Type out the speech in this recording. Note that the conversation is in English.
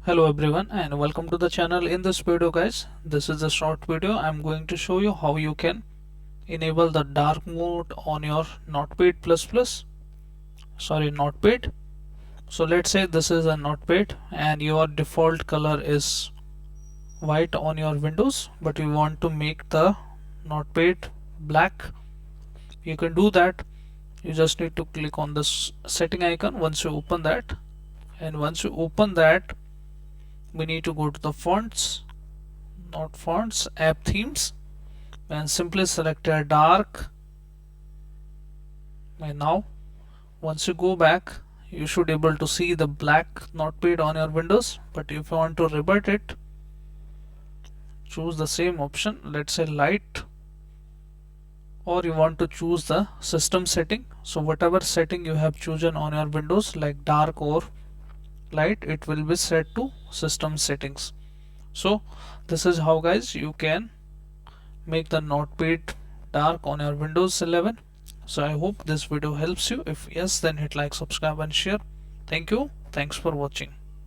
Hello everyone and welcome to the channel. In this video guys, this is a short video. I'm going to show you how you can enable the dark mode on your Notepad. So let's say this is a Notepad and your default color is white on your Windows, but you want to make the Notepad black. You can do that. You just need to click on this setting icon once you open that, and once you open that, we need to go to the fonts, not fonts, app themes, and simply select a dark. And now once you go back, you should able to see the black Notepad on your Windows. But if you want to revert it, choose the same option, let's say light, or you want to choose the system setting. So whatever setting you have chosen on your Windows, like dark or light, it will be set to system settings. So this is how guys you can make the Notepad dark on your Windows 11. So I hope this video helps you. If yes, then hit like, subscribe and share. Thank you. Thanks for watching.